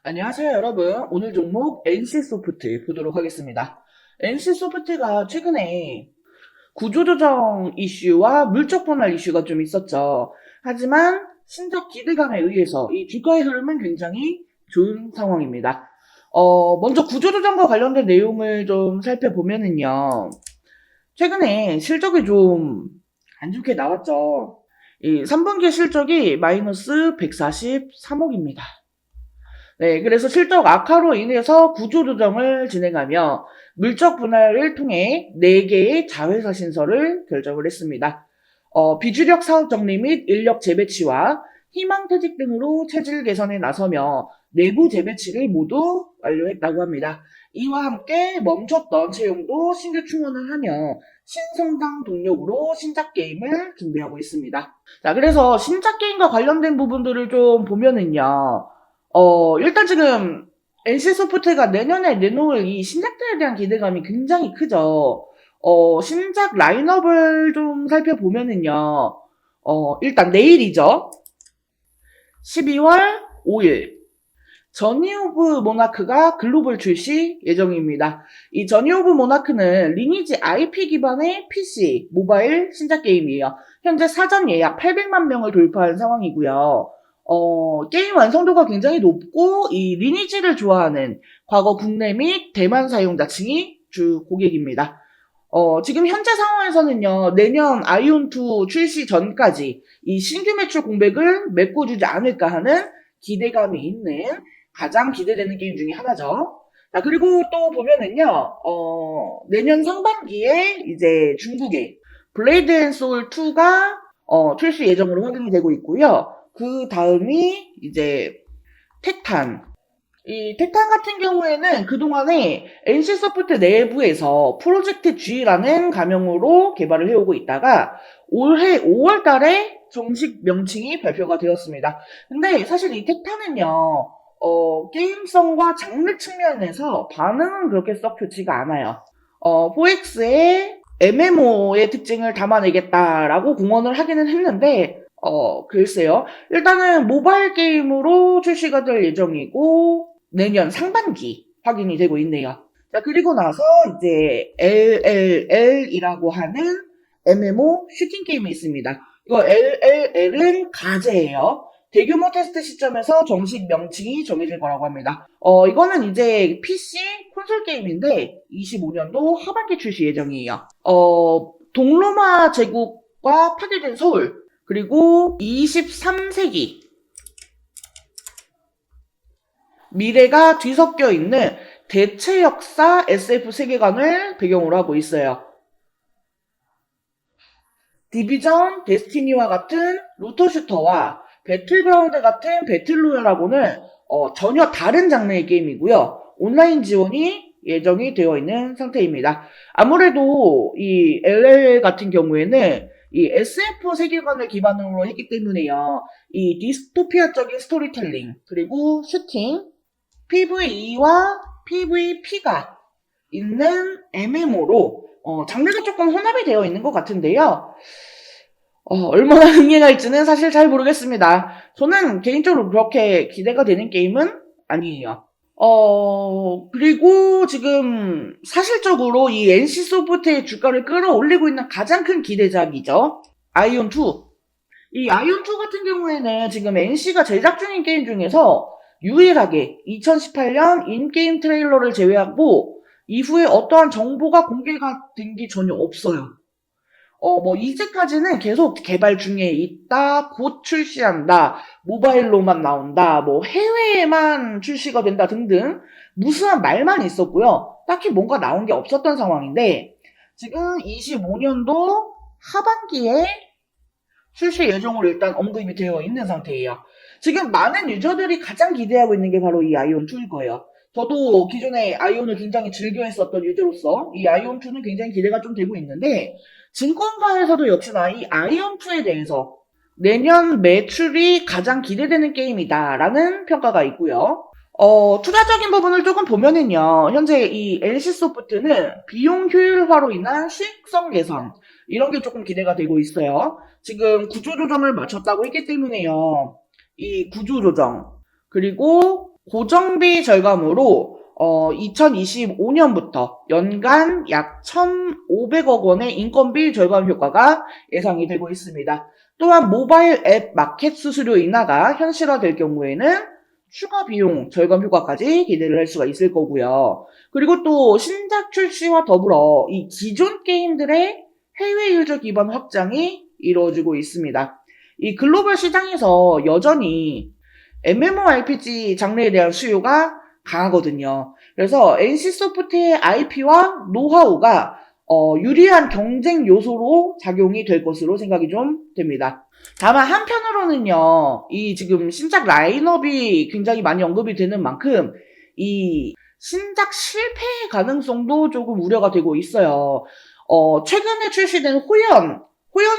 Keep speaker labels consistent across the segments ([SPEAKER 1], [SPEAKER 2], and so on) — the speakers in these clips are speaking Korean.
[SPEAKER 1] 안녕하세요, 여러분. 오늘 종목 NC소프트 보도록 하겠습니다. NC소프트가 최근에 구조조정 이슈와 물적 분할 이슈가 좀 있었죠. 하지만 신작 기대감에 의해서 이 주가의 흐름은 굉장히 좋은 상황입니다. 먼저 구조조정과 관련된 내용을 좀 살펴보면은요. 최근에 실적이 좀 안 좋게 나왔죠. 이 3분기 실적이 마이너스 143억입니다. 네, 그래서 실적 악화로 인해서 구조조정을 진행하며 물적 분할을 통해 4개의 자회사 신설을 결정을 했습니다. 비주력 사업 정리 및 인력 재배치와 희망퇴직 등으로 체질 개선에 나서며 내부 재배치를 모두 완료했다고 합니다. 이와 함께 멈췄던 채용도 신규 충원을 하며 신성장 동력으로 신작 게임을 준비하고 있습니다. 자, 그래서 신작 게임과 관련된 부분들을 좀 보면은요. 일단 지금 NC소프트가 내년에 내놓을 이 신작들에 대한 기대감이 굉장히 크죠. 신작 라인업을 좀 살펴보면은요. 일단 내일이죠. 12월 5일. 저니 오브 모나크가 글로벌 출시 예정입니다. 이 저니 오브 모나크는 리니지 IP 기반의 PC, 모바일 신작 게임이에요. 현재 사전 예약 800만 명을 돌파한 상황이고요. 게임 완성도가 굉장히 높고 이 리니지를 좋아하는 과거 국내 및 대만 사용자층이 주 고객입니다. 지금 현재 상황에서는요, 내년 아이온2 출시 전까지 이 신규 매출 공백을 메꿔주지 않을까 하는 기대감이 있는 가장 기대되는 게임 중에 하나죠. 자, 그리고 또 보면은요, 내년 상반기에 이제 중국에 블레이드 앤 소울 2가 출시 예정으로 확인이 되고 있고요. 그 다음이 이제 택탄. 이 택탄 같은 경우에는 그동안에 NC소프트 내부에서 프로젝트 G라는 가명으로 개발을 해오고 있다가 올해 5월 달에 정식 명칭이 발표가 되었습니다. 근데 사실 이 택탄은요, 게임성과 장르 측면에서 반응은 그렇게 썩 좋지가 않아요. 4X의 MMO의 특징을 담아내겠다라고 공언을 하기는 했는데, 글쎄요. 일단은 모바일 게임으로 출시가 될 예정이고, 내년 상반기 확인이 되고 있네요. 자, 그리고 나서 이제 LLL이라고 하는 MMO 슈팅 게임이 있습니다. 이거 LLL은 가제예요. 대규모 테스트 시점에서 정식 명칭이 정해질 거라고 합니다. 이거는 이제 PC 콘솔 게임인데 25년도 하반기 출시 예정이에요. 동로마 제국과 파괴된 서울, 그리고 23세기 미래가 뒤섞여 있는 대체 역사 SF 세계관을 배경으로 하고 있어요. 디비전, 데스티니와 같은 루터 슈터와 배틀그라운드 같은 배틀로얄하고는 전혀 다른 장르의 게임이고요. 온라인 지원이 예정이 되어 있는 상태입니다. 아무래도 이 LL 같은 경우에는 이 SF 세계관을 기반으로 했기 때문에요. 이 디스토피아적인 스토리텔링, 그리고 슈팅, PVE와 PVP가 있는 MMO로 장르가 조금 혼합이 되어 있는 것 같은데요. 얼마나 흥행할지는 사실 잘 모르겠습니다. 저는 개인적으로 그렇게 기대가 되는 게임은 아니에요. 그리고 지금 사실적으로 이 NC소프트의 주가를 끌어올리고 있는 가장 큰 기대작이죠. 아이온2. 이 아이온2 같은 경우에는 지금 NC가 제작 중인 게임 중에서 유일하게 2018년 인게임 트레일러를 제외하고 이후에 어떠한 정보가 공개가 된 게 전혀 없어요. 이제까지는 계속 개발 중에 있다, 곧 출시한다, 모바일로만 나온다, 해외에만 출시가 된다 등등 무수한 말만 있었고요. 딱히 뭔가 나온 게 없었던 상황인데, 지금 25년도 하반기에 출시 예정으로 일단 언급이 되어 있는 상태예요. 지금 많은 유저들이 가장 기대하고 있는 게 바로 이 아이온2일 거예요. 저도 기존에 아이온을 굉장히 즐겨 했었던 유저로서 이 아이온2는 굉장히 기대가 좀 되고 있는데, 증권가에서도 역시나 이 아이온2에 대해서 내년 매출이 가장 기대되는 게임이다라는 평가가 있고요. 투자적인 부분을 조금 보면은요, 현재 이 NC소프트는 비용 효율화로 인한 수익성 개선, 이런 게 조금 기대가 되고 있어요. 지금 구조조정을 마쳤다고 했기 때문에요. 이 구조조정, 그리고 고정비 절감으로 2025년부터 연간 약 1,500억 원의 인건비 절감 효과가 예상이 되고 있습니다. 또한 모바일 앱 마켓 수수료 인하가 현실화될 경우에는 추가 비용 절감 효과까지 기대를 할 수가 있을 거고요. 그리고 또 신작 출시와 더불어 이 기존 게임들의 해외 유저 기반 확장이 이루어지고 있습니다. 이 글로벌 시장에서 여전히 MMORPG 장르에 대한 수요가 강하거든요. 그래서 NC소프트의 IP와 노하우가 유리한 경쟁 요소로 작용이 될 것으로 생각이 좀 됩니다. 다만 한편으로는요, 이 지금 신작 라인업이 굉장히 많이 언급이 되는 만큼 이 신작 실패의 가능성도 조금 우려가 되고 있어요. 최근에 출시된 호연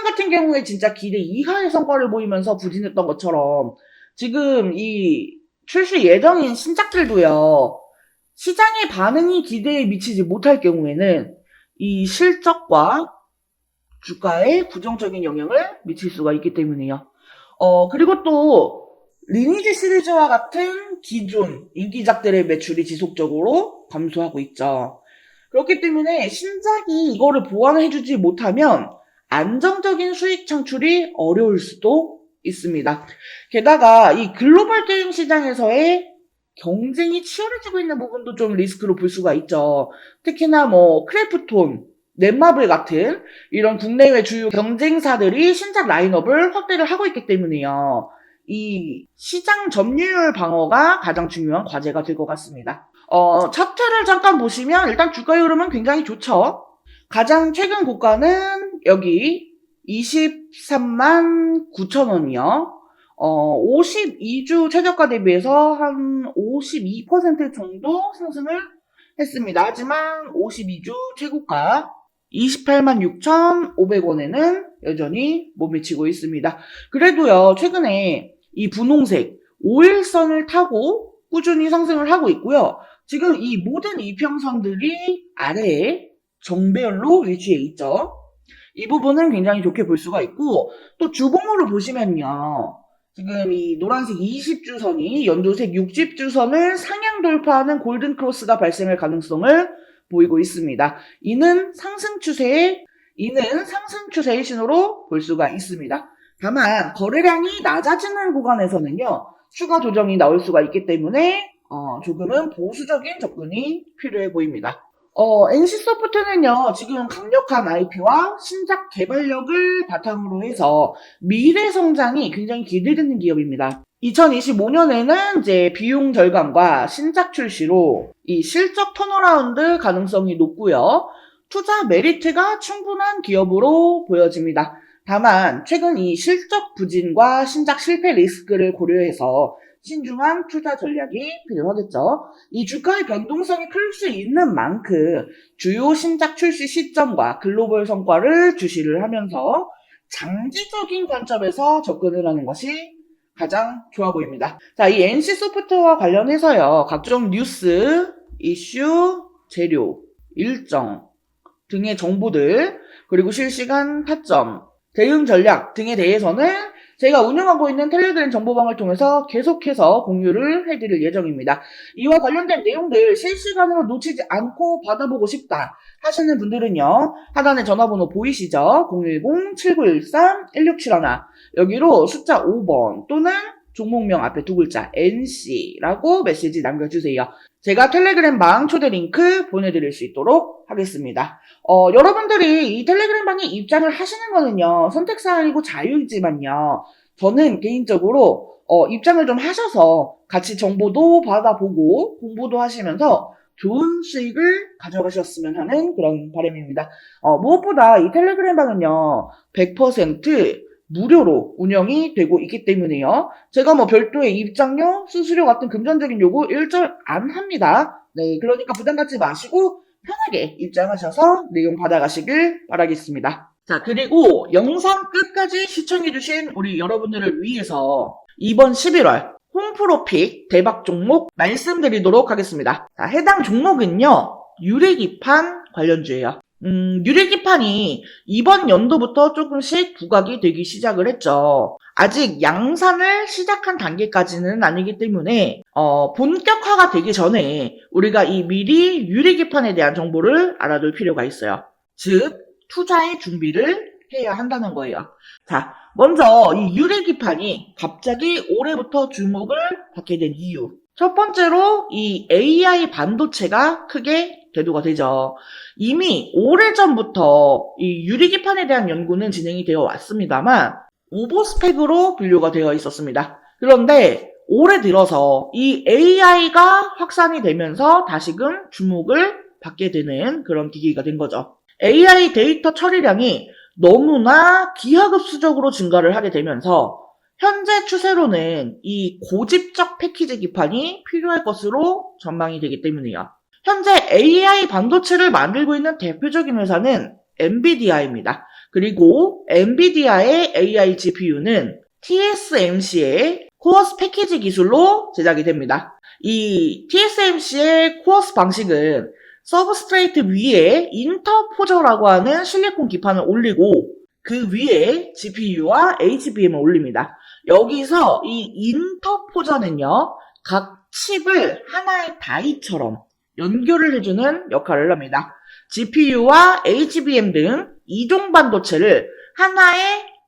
[SPEAKER 1] 같은 경우에 진짜 기대 이하의 성과를 보이면서 부진했던 것처럼 지금 이 출시 예정인 신작들도요, 시장의 반응이 기대에 미치지 못할 경우에는 이 실적과 주가에 부정적인 영향을 미칠 수가 있기 때문이에요. 그리고 또 리니지 시리즈와 같은 기존 인기작들의 매출이 지속적으로 감소하고 있죠. 그렇기 때문에 신작이 이거를 보완해주지 못하면 안정적인 수익 창출이 어려울 수도 있습니다. 게다가 이 글로벌 게임 시장에서의 경쟁이 치열해지고 있는 부분도 좀 리스크로 볼 수가 있죠. 특히나 뭐 크래프톤, 넷마블 같은 이런 국내외 주요 경쟁사들이 신작 라인업을 확대를 하고 있기 때문에요. 이 시장 점유율 방어가 가장 중요한 과제가 될 것 같습니다. 차트를 잠깐 보시면 일단 주가 흐름은 굉장히 좋죠. 가장 최근 고가는 여기 23만 9천 원이요. 52주 최저가 대비해서 한 52% 정도 상승을 했습니다. 하지만 52주 최고가 28만 6,500원에는 여전히 못 미치고 있습니다. 그래도요, 최근에 이 분홍색 5일선을 타고 꾸준히 상승을 하고 있고요. 지금 이 모든 이평선들이 아래에 정배열로 위치해 있죠. 이 부분은 굉장히 좋게 볼 수가 있고, 또 주봉으로 보시면요. 지금 이 노란색 20주선이 연두색 60주선을 상향 돌파하는 골든 크로스가 발생할 가능성을 보이고 있습니다. 이는 상승 추세의 신호로 볼 수가 있습니다. 다만 거래량이 낮아지는 구간에서는요, 추가 조정이 나올 수가 있기 때문에 조금은 보수적인 접근이 필요해 보입니다. NC소프트는요, 지금 강력한 IP와 신작 개발력을 바탕으로 해서 미래 성장이 굉장히 기대되는 기업입니다. 2025년에는 이제 비용 절감과 신작 출시로 이 실적 턴어라운드 가능성이 높고요. 투자 메리트가 충분한 기업으로 보여집니다. 다만 최근 이 실적 부진과 신작 실패 리스크를 고려해서 신중한 투자 전략이 필요하겠죠. 이 주가의 변동성이 클 수 있는 만큼 주요 신작 출시 시점과 글로벌 성과를 주시를 하면서 장기적인 관점에서 접근을 하는 것이 가장 좋아 보입니다. 자, 이 NC소프트와 관련해서요, 각종 뉴스, 이슈, 재료, 일정 등의 정보들, 그리고 실시간 타점, 대응 전략 등에 대해서는 제가 운영하고 있는 텔레그램 정보방을 통해서 계속해서 공유를 해드릴 예정입니다. 이와 관련된 내용들 실시간으로 놓치지 않고 받아보고 싶다 하시는 분들은요, 하단에 전화번호 보이시죠? 010-7913-1671 여기로 숫자 5번 또는 종목명 앞에 두 글자 NC라고 메시지 남겨주세요. 제가 텔레그램 방 초대 링크 보내드릴 수 있도록 하겠습니다. 여러분들이 이 텔레그램 방에 입장을 하시는 거는요, 선택사항이고 자유이지만요, 저는 개인적으로 입장을 좀 하셔서 같이 정보도 받아보고 공부도 하시면서 좋은 수익을 가져가셨으면 하는 그런 바람입니다. 무엇보다 이 텔레그램 방은요, 100% 무료로 운영이 되고 있기 때문에요. 제가 뭐 별도의 입장료, 수수료 같은 금전적인 요구 일절 안 합니다. 네, 그러니까 부담 갖지 마시고 편하게 입장하셔서 내용 받아가시길 바라겠습니다. 자, 그리고 영상 끝까지 시청해주신 우리 여러분들을 위해서 이번 11월 홈프로픽 대박 종목 말씀드리도록 하겠습니다. 자, 해당 종목은요, 유래기판 관련주예요. 유래기판이 이번 연도부터 조금씩 부각이 되기 시작을 했죠. 아직 양산을 시작한 단계까지는 아니기 때문에 본격화가 되기 전에 우리가 미리 유리기판에 대한 정보를 알아둘 필요가 있어요. 즉 투자의 준비를 해야 한다는 거예요. 자, 먼저 이 유리기판이 갑자기 올해부터 주목을 받게 된 이유. 첫 번째로 이 AI 반도체가 크게 대두가 되죠. 이미 오래전부터 이 유리기판에 대한 연구는 진행이 되어 왔습니다만 오버스펙으로 분류가 되어 있었습니다. 그런데 올해 들어서 이 AI가 확산이 되면서 다시금 주목을 받게 되는 그런 기기가 된 거죠. AI 데이터 처리량이 너무나 기하급수적으로 증가를 하게 되면서 현재 추세로는 이 고집적 패키지 기판이 필요할 것으로 전망이 되기 때문이에요. 현재 AI 반도체를 만들고 있는 대표적인 회사는 엔비디아입니다. 그리고 엔비디아의 AI GPU는 TSMC의 코어스 패키지 기술로 제작이 됩니다. 이 TSMC의 코어스 방식은 서브스트레이트 위에 인터포저라고 하는 실리콘 기판을 올리고 그 위에 GPU와 HBM을 올립니다. 여기서 이 인터포저는요, 각 칩을 하나의 다이처럼 연결을 해주는 역할을 합니다. GPU와 HBM 등 이종 반도체를 하나의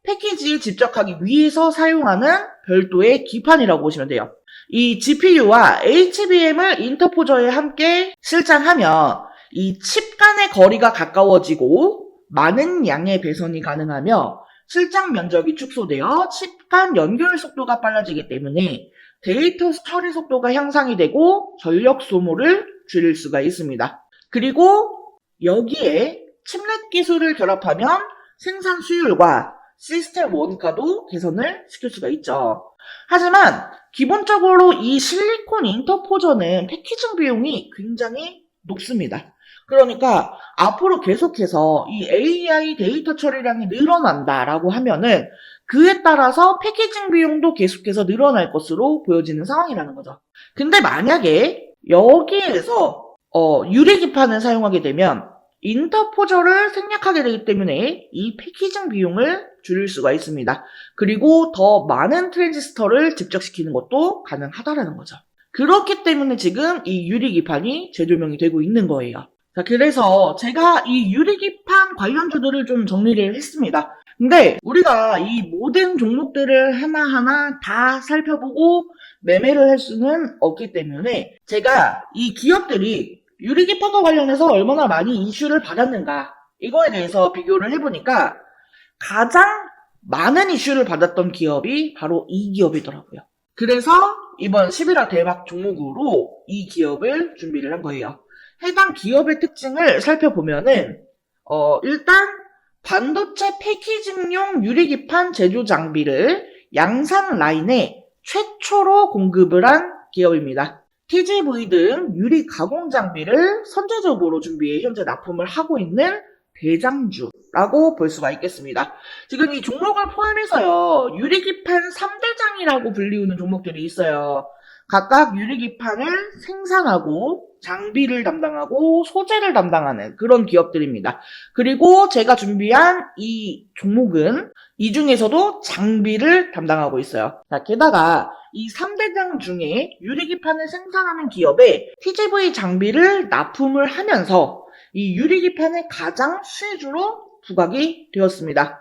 [SPEAKER 1] 패키지에 집적하기 위해서 사용하는 별도의 기판이라고 보시면 돼요. 이 GPU와 HBM을 인터포저에 함께 실장하면 이 칩 간의 거리가 가까워지고 많은 양의 배선이 가능하며 실장 면적이 축소되어 칩 간 연결 속도가 빨라지기 때문에 데이터 처리 속도가 향상이 되고 전력 소모를 줄일 수가 있습니다. 그리고 여기에 칩넷 기술을 결합하면 생산 수율과 시스템 원가도 개선을 시킬 수가 있죠. 하지만 기본적으로 이 실리콘 인터포저는 패키징 비용이 굉장히 높습니다. 그러니까 앞으로 계속해서 이 AI 데이터 처리량이 늘어난다라고 하면은 그에 따라서 패키징 비용도 계속해서 늘어날 것으로 보여지는 상황이라는 거죠. 근데 만약에 여기에서 유리기판을 사용하게 되면 인터포저를 생략하게 되기 때문에 이 패키징 비용을 줄일 수가 있습니다. 그리고 더 많은 트랜지스터를 집적시키는 것도 가능하다라는 거죠. 그렇기 때문에 지금 이 유리기판이 재조명이 되고 있는 거예요. 자, 그래서 제가 이 유리기판 관련주들을 좀 정리를 했습니다. 근데 우리가 이 모든 종목들을 하나하나 다 살펴보고 매매를 할 수는 없기 때문에 제가 이 기업들이 유리기판과 관련해서 얼마나 많이 이슈를 받았는가 이거에 대해서 비교를 해보니까 가장 많은 이슈를 받았던 기업이 바로 이 기업이더라고요. 그래서 이번 11월 대박 종목으로 이 기업을 준비를 한 거예요. 해당 기업의 특징을 살펴보면은 일단 반도체 패키징용 유리기판 제조 장비를 양산 라인에 최초로 공급을 한 기업입니다. TGV 등 유리 가공 장비를 선제적으로 준비해 현재 납품을 하고 있는 대장주라고 볼 수가 있겠습니다. 지금 이 종목을 포함해서요, 유리기판 3대장이라고 불리우는 종목들이 있어요. 각각 유리기판을 생산하고 장비를 담당하고 소재를 담당하는 그런 기업들입니다. 그리고 제가 준비한 이 종목은 이 중에서도 장비를 담당하고 있어요. 자, 게다가 이 3대장 중에 유리기판을 생산하는 기업에 TGV 장비를 납품을 하면서 이 유리기판의 가장 수혜주로 부각이 되었습니다.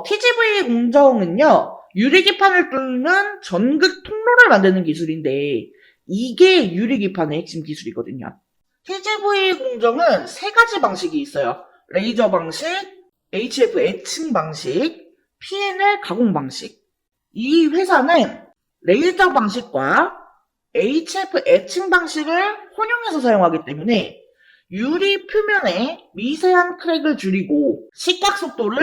[SPEAKER 1] TGV 공정은요, 유리기판을 뚫는 전극 통로를 만드는 기술인데 이게 유리기판의 핵심 기술이거든요. TGV 공정은 세 가지 방식이 있어요. 레이저 방식, HF 애칭 방식, PNL 가공 방식. 이 회사는 레이저 방식과 HF 애칭 방식을 혼용해서 사용하기 때문에 유리 표면에 미세한 크랙을 줄이고 식각 속도를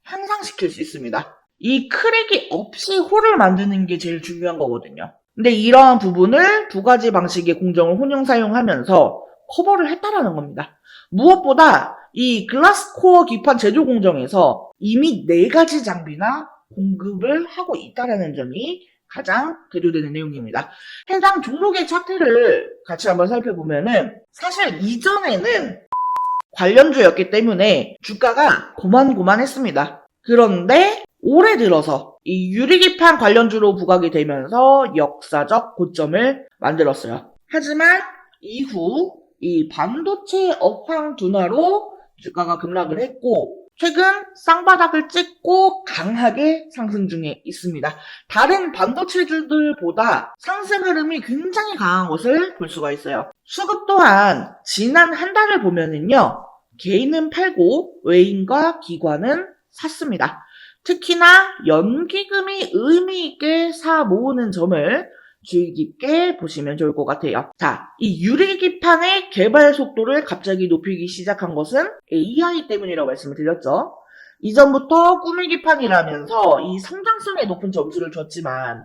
[SPEAKER 1] 향상시킬 수 있습니다. 이 크랙이 없이 홀을 만드는 게 제일 중요한 거거든요. 근데 이러한 부분을 두 가지 방식의 공정을 혼용 사용하면서 커버를 했다라는 겁니다. 무엇보다 이 글라스코어 기판 제조 공정에서 이미 4가지 장비나 공급을 하고 있다라는 점이 가장 대두되는 내용입니다. 해당 종목의 차트를 같이 한번 살펴보면은 사실 이전에는 관련주였기 때문에 주가가 고만고만했습니다. 그런데 올해 들어서 이 유리기판 관련주로 부각이 되면서 역사적 고점을 만들었어요. 하지만 이후 이 반도체 업황 둔화로 주가가 급락을 했고 최근 쌍바닥을 찍고 강하게 상승 중에 있습니다. 다른 반도체주들보다 상승 흐름이 굉장히 강한 것을 볼 수가 있어요. 수급 또한 지난 한 달을 보면은요. 개인은 팔고 외인과 기관은 샀습니다. 특히나 연기금이 의미 있게 사 모으는 점을 주의 깊게 보시면 좋을 것 같아요. 자, 이 유리기판의 개발 속도를 갑자기 높이기 시작한 것은 AI 때문이라고 말씀을 드렸죠. 이전부터 꾸미기판이라면서 이 성장성에 높은 점수를 줬지만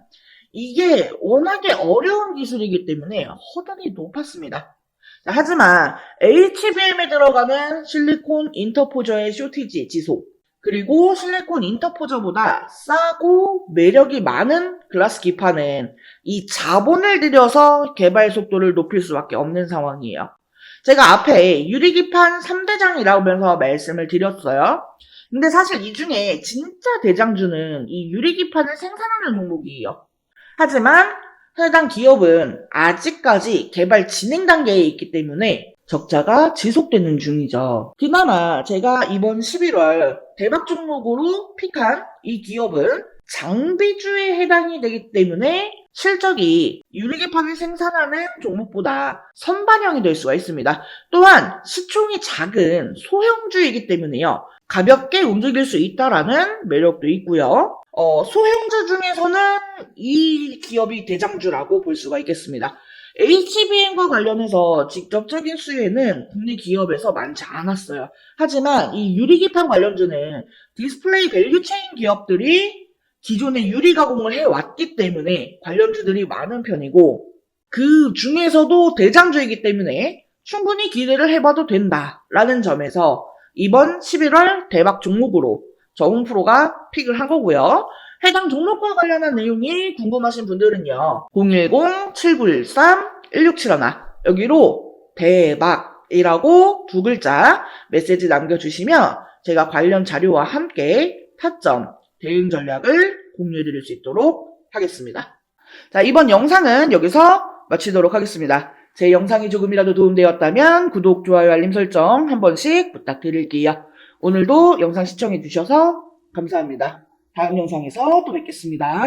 [SPEAKER 1] 이게 워낙에 어려운 기술이기 때문에 허들이 높았습니다. 자, 하지만 HBM에 들어가는 실리콘 인터포저의 쇼티지 지속 그리고 실리콘 인터포저보다 싸고 매력이 많은 글라스 기판은 이 자본을 들여서 개발 속도를 높일 수밖에 없는 상황이에요. 제가 앞에 유리기판 3대장이라면서 말씀을 드렸어요. 근데 사실 이 중에 진짜 대장주는 이 유리기판을 생산하는 종목이에요. 하지만 해당 기업은 아직까지 개발 진행 단계에 있기 때문에 적자가 지속되는 중이죠. 그나마 제가 이번 11월 대박 종목으로 픽한 이 기업은 장비주에 해당이 되기 때문에 실적이 유리기판을 생산하는 종목보다 선반영이 될 수가 있습니다. 또한 시총이 작은 소형주이기 때문에요. 가볍게 움직일 수 있다라는 매력도 있고요. 소형주 중에서는 이 기업이 대장주라고 볼 수가 있겠습니다. HBM과 관련해서 직접적인 수혜는 국내 기업에서 많지 않았어요. 하지만 이 유리기판 관련주는 디스플레이 밸류체인 기업들이 기존에 유리 가공을 해왔기 때문에 관련주들이 많은 편이고 그 중에서도 대장주이기 때문에 충분히 기대를 해봐도 된다라는 점에서 이번 11월 대박 종목으로 저웅프로가 픽을 한 거고요. 해당 종목과 관련한 내용이 궁금하신 분들은요. 010-7913-1671 여기로 대박이라고 두 글자 메시지 남겨주시면 제가 관련 자료와 함께 타점, 대응 전략을 공유해드릴 수 있도록 하겠습니다. 자, 이번 영상은 여기서 마치도록 하겠습니다. 제 영상이 조금이라도 도움되었다면 구독, 좋아요, 알림 설정 한 번씩 부탁드릴게요. 오늘도 영상 시청해주셔서 감사합니다. 다음 영상에서 또 뵙겠습니다.